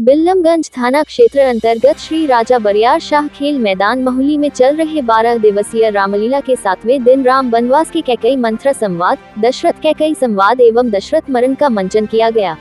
बिल्लमगंज थाना क्षेत्र अंतर्गत श्री राजा बरियार शाह खेल मैदान महुली में चल रहे 12 दिवसीय रामलीला के 7वें दिन राम वनवास के कैकेयी मंत्र संवाद, दशरथ कैकेयी संवाद एवं दशरथ मरण का मंचन किया गया।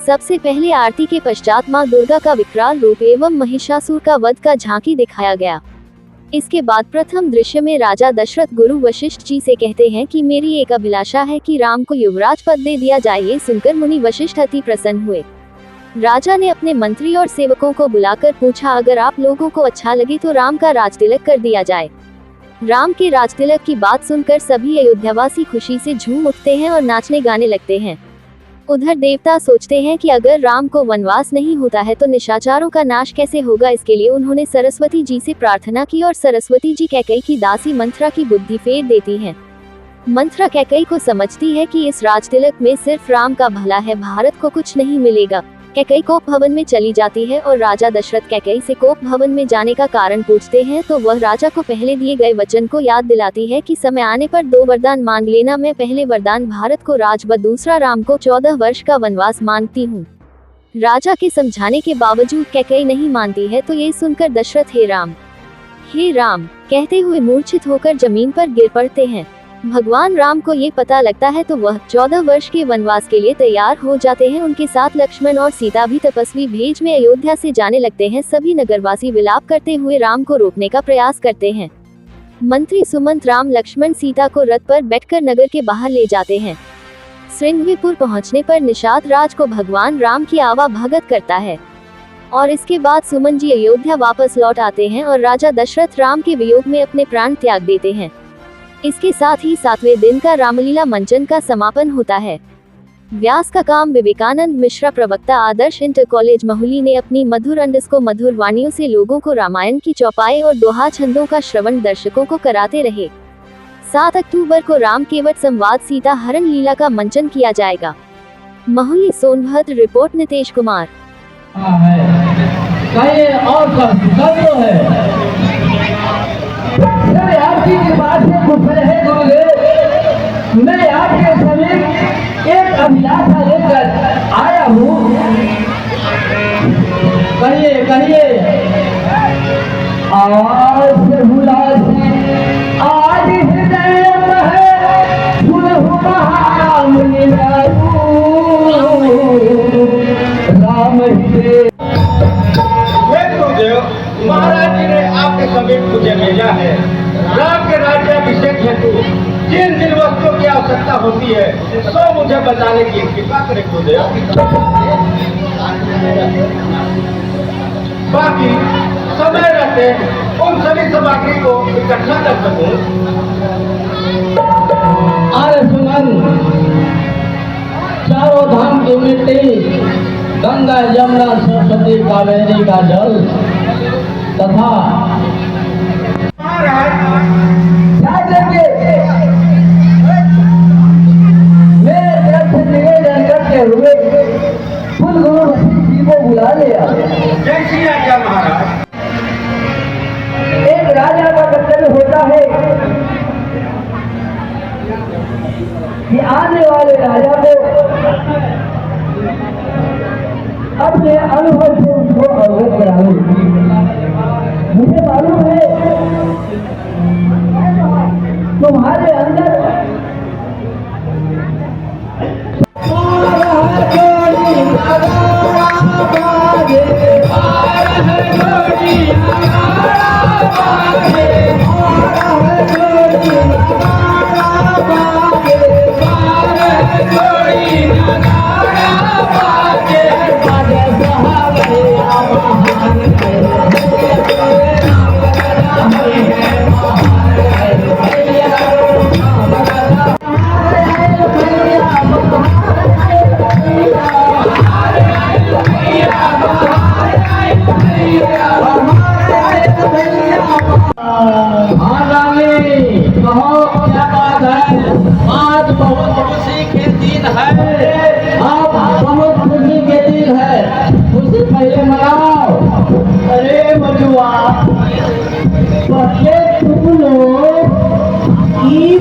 सबसे पहले आरती के पश्चात मां दुर्गा का विकराल रूप एवं महिषासुर का वध का झांकी दिखाया गया। इसके बाद प्रथम दृश्य में राजा दशरथ गुरु वशिष्ठ जी से कहते हैं कि मेरी एक अभिलाषा है कि राम को युवराज पद दे दिया जाए। ये सुनकर मुनि वशिष्ठ अति प्रसन्न हुए। राजा ने अपने मंत्री और सेवकों को बुलाकर पूछा, अगर आप लोगों को अच्छा लगे तो राम का राजतिलक कर दिया जाए। राम के राजतिलक की बात सुनकर सभी अयोध्यावासी खुशी से झूम उठते हैं और नाचने गाने लगते हैं। उधर देवता सोचते हैं कि अगर राम को वनवास नहीं होता है तो निशाचारों का नाश कैसे होगा। इसके लिए उन्होंने सरस्वती जी से प्रार्थना की और सरस्वती जी कैकेयी की दासी मंथरा की बुद्धि फेर देती हैं। मंथरा कैकेयी को समझती है कि इस राजतिलक में सिर्फ राम का भला है, भारत को कुछ नहीं मिलेगा। कैकेयी कोप भवन में चली जाती है और राजा दशरथ कैकेयी से कोप भवन में जाने का कारण पूछते हैं तो वह राजा को पहले दिए गए वचन को याद दिलाती है कि समय आने पर 2 वरदान मांग लेना। मैं पहले वरदान भारत को राज व दूसरा राम को 14 वर्ष का वनवास मांगती हूँ। राजा के समझाने के बावजूद कैकेयी नहीं मानती है तो ये सुनकर दशरथ हे राम कहते हुए मूर्छित होकर जमीन पर गिर पड़ते हैं। भगवान राम को ये पता लगता है तो वह 14 वर्ष के वनवास के लिए तैयार हो जाते हैं। उनके साथ लक्ष्मण और सीता भी तपस्वी भेष में अयोध्या से जाने लगते हैं। सभी नगरवासी विलाप करते हुए राम को रोकने का प्रयास करते हैं। मंत्री सुमंत राम लक्ष्मण सीता को रथ पर बैठकर नगर के बाहर ले जाते हैं। श्रृंगवीपुर पहुंचने पर निषाद राज को भगवान राम की आवाभगत करता है और इसके बाद सुमन जी अयोध्या वापस लौट आते हैं और राजा दशरथ राम के वियोग में अपने प्राण त्याग देते हैं। इसके साथ ही 7वें दिन का रामलीला मंचन का समापन होता है। व्यास का काम विवेकानंद मिश्रा प्रवक्ता आदर्श इंटर कॉलेज महुली ने अपनी मधुर मधुर वाणियों से लोगों को रामायण की चौपाई और दोहा छंदों का श्रवण दर्शकों को कराते रहे। 7 अक्टूबर को राम केवट संवाद सीता हरण लीला का मंचन किया जाएगा। महुली सोनभद्र रिपोर्ट नितेश कुमार। मैं आपके समीप एक अभिलाषा लेकर आया हूँ। कहिए आज से हुलासी आज हृदय में है, सुनहु महामुनि राम हृदय। महाराज जी ने आपके समीप मुझे भेजा है। राम के राज्याभिषेक हेतु जिन जिन वस्तुओं की आवश्यकता होती है सो मुझे बताने की कृपा करें गुरुदेव। बाकी समय रहते उन सभी सामग्री को इकट्ठा कर सकूं। अरे सुमन, चारों धाम की मिट्टी, गंगा यमुना सरस्वती कावेरी का जल तथा निवेदन करते हुए कुल गुरु वशिष्ठ जी को बुला लिया। जैसी आज्ञा महाराज। एक राजा का कर्तव्य होता है कि आने वाले राजा को अपने अनुभव से उसको अवगत करावे। मुझे मालूम है तुम्हारे अंदर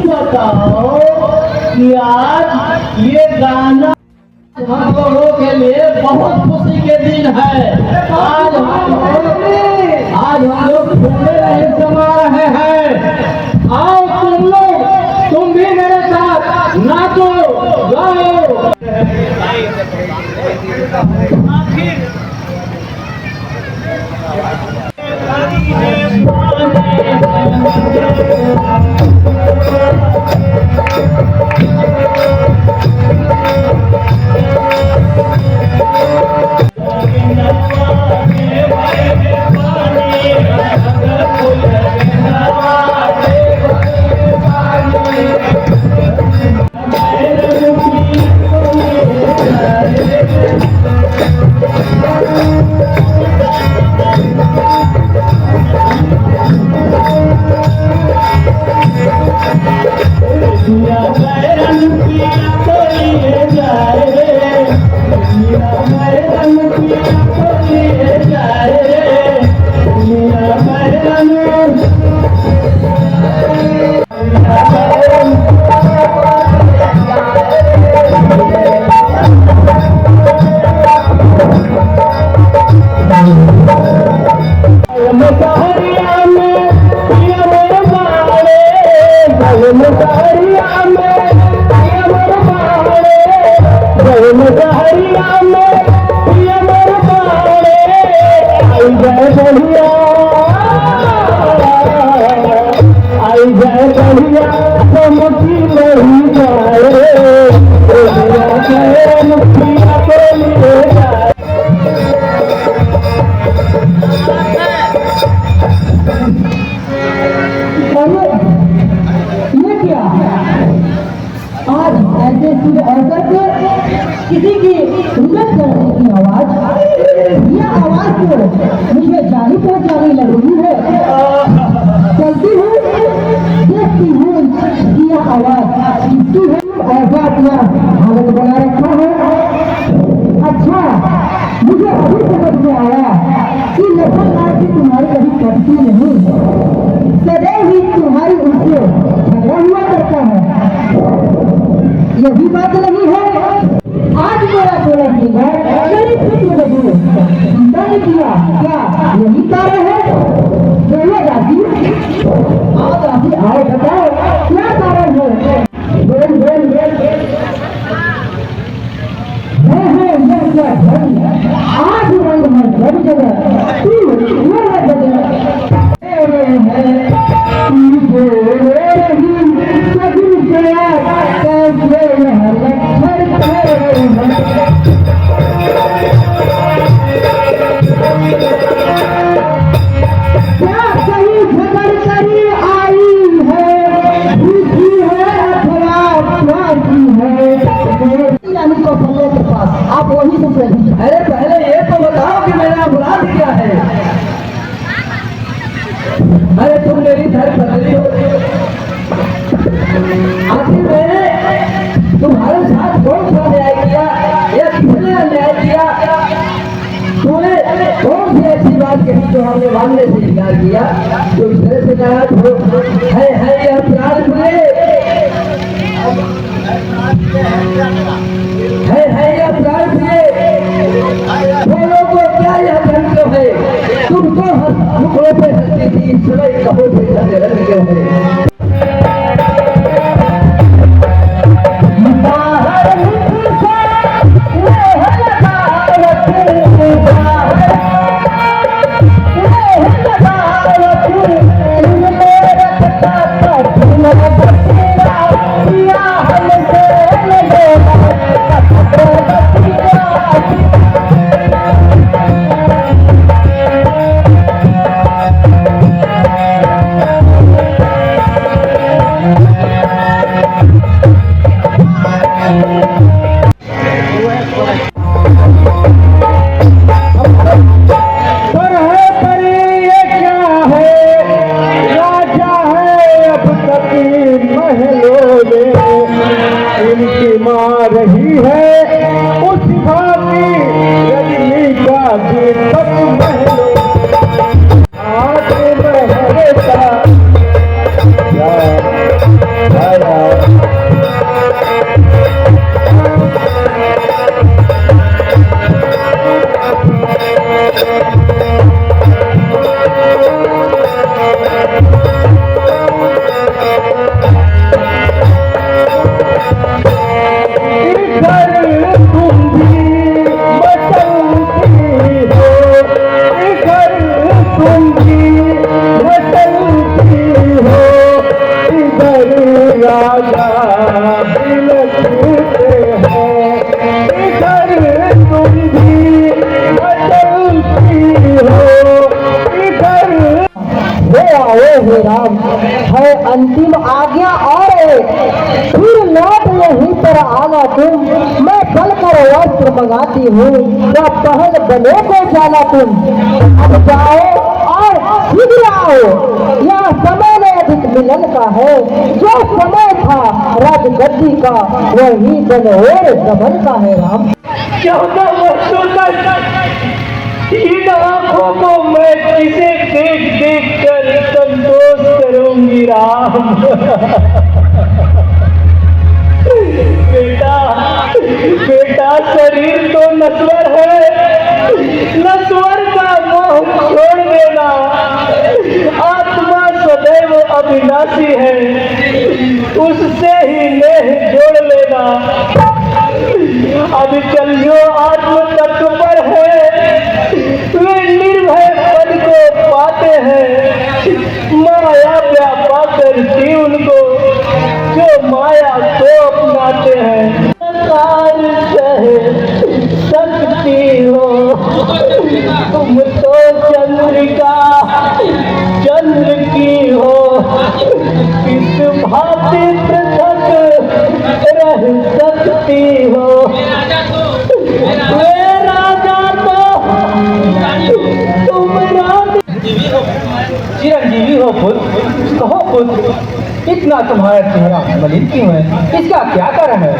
बताओ कि आज ये गाना हम लोगों के लिए बहुत खुशी के दिन है। आज हम लोग फूले नहीं समा रहे हैं। आओ तुम लोग, तुम भी मेरे साथ नाचो गाओ। किसी की हिम्मत करने की आवाज, यह आवाज तो मुझे जानी पहचानी लग रही है। चलती हूँ, देखती हूँ कि यह आवाज किसकी है। ऐसा अपना हालत बना रखा है। अच्छा, मुझे अभी समझ में आया कि लखनलाल की तुम्हारी कभी कटती नहीं, सदैव ही तुम्हारी उनसे झगड़ा हुआ करता है। यही बात नहीं है। आज मेरा बोला चिंता नहीं किया, क्या यही कारण है? बोलो दादी, आओ दादी आओ, बताओ क्या कारण है? बोल बोल आज रंग में सब जगह आप वही से सही। अरे पहले ये तो बताओ कि मेरा अपराध क्या है। अरे तुम मेरी घर पत्नी हो, आखिर मैंने तुम्हारे साथ कौन सा अन्याय किया या किसने अन्याय किया? तूने कौन सी ऐसी बात कही जो हमने मानने से इनकार किया, जो इस तरह से कहा है यह अपराध है यह अपराध है। बोलो तो क्या यह धर्म है? तुम तो मुखों पे हंसती थी, इस समय कहो पे रंग क्यों है? राम है अंतिम आज्ञा और फिर लौट यहीं पर आना तुम। मैं कल कर वस्त्र मंगाती हूँ, वह पहल बने को जाना तुम। अब जाओ और शीघ्र आओ, यह समय में अधिक मिलन का है। जो समय था राजगद्दी का, वही बन और गमन का है राम। 14 वर्षों तक इन आंखों को मैं किसे देख देख कर संतोष करूंगी राम। बेटा बेटा, शरीर तो नश्वर है, नश्वर का मोह छोड़ देना। आत्मा सदैव अविनाशी है, उससे ही नेह जोड़ लेना। अभी चल जो आत्म तत्व पर है, वे निर्भय पद को पाते हैं। माया व्यापा करती उनको, जो माया को अपनाते हैं। संसार चाहे सकती हो, तुम तो चंद्रिका चंद्र की हो। किस भांति पृथक रह सकती हो। वे राजा तो तुम चिरंजीवी हो पुत्र, कहो पुत्र, इतना तुम्हारा चेहरा मलिन क्यों है? इसका क्या कारण है?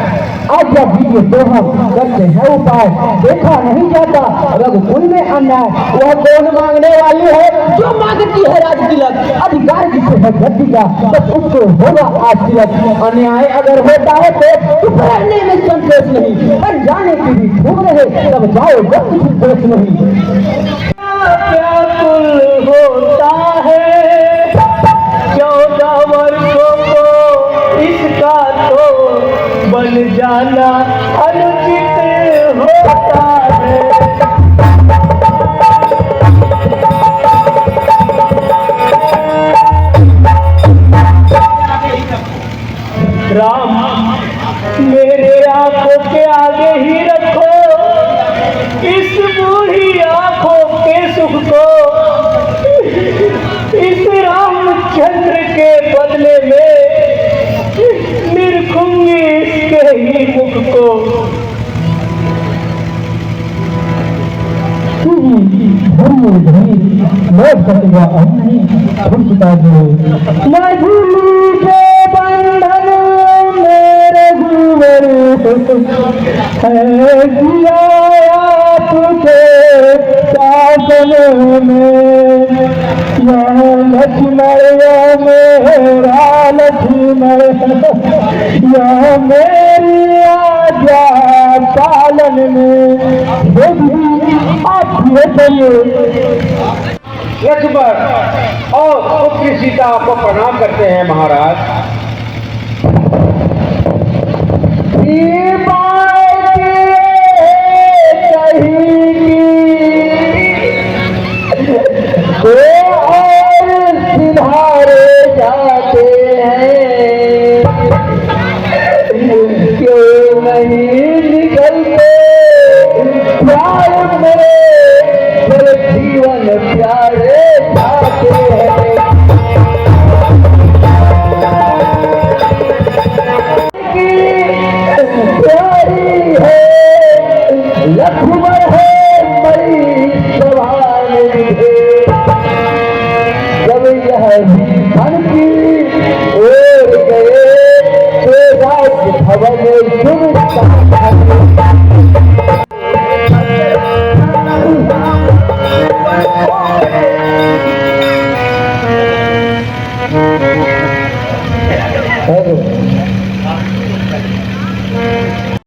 आज जब ये दोहम करते हैं उपाय, देखा नहीं जाता रघुकुल में अन्याय। वह कौन मांगने वाली है जो मांगती है राज तिलक। अधिकार जिसे है गद्दी का, बस उसको होगा आज तिलक। अन्याय अगर होता है तो रहने में संतोष नहीं, अनजाने की भी खूब रहे तब जाओ जब कुछ दोष नहीं। व्याकुल होता है 14 वर्षों को, इसका तो बन जाना अनुचित होता है। राम, मेरे आंखों के आगे ही रखो इस बूढ़ी आंखों के सुख को। इस रामचंद्र के बदले में निरखूंगी इसके ही मुख को। मैं सकेगा अब नहीं छुटता जो मधुली के बंधन मेरे गुवर है किया आपके शासन में। यह लक्ष्मण मेरा लक्ष्मण, यह मेरी आज्ञा पालन में। लक्ष्मण और पुत्री सीता आपको प्रणाम करते हैं महाराज। सिधारे जाते हैं, क्यों नहीं निकलते प्यार में, फिर जीवन प्यारे जाते हैं। प्यारी है लक्ष्मण है मरी सवाल जब यह भी धन की ओर गए तो राज भवन शुभ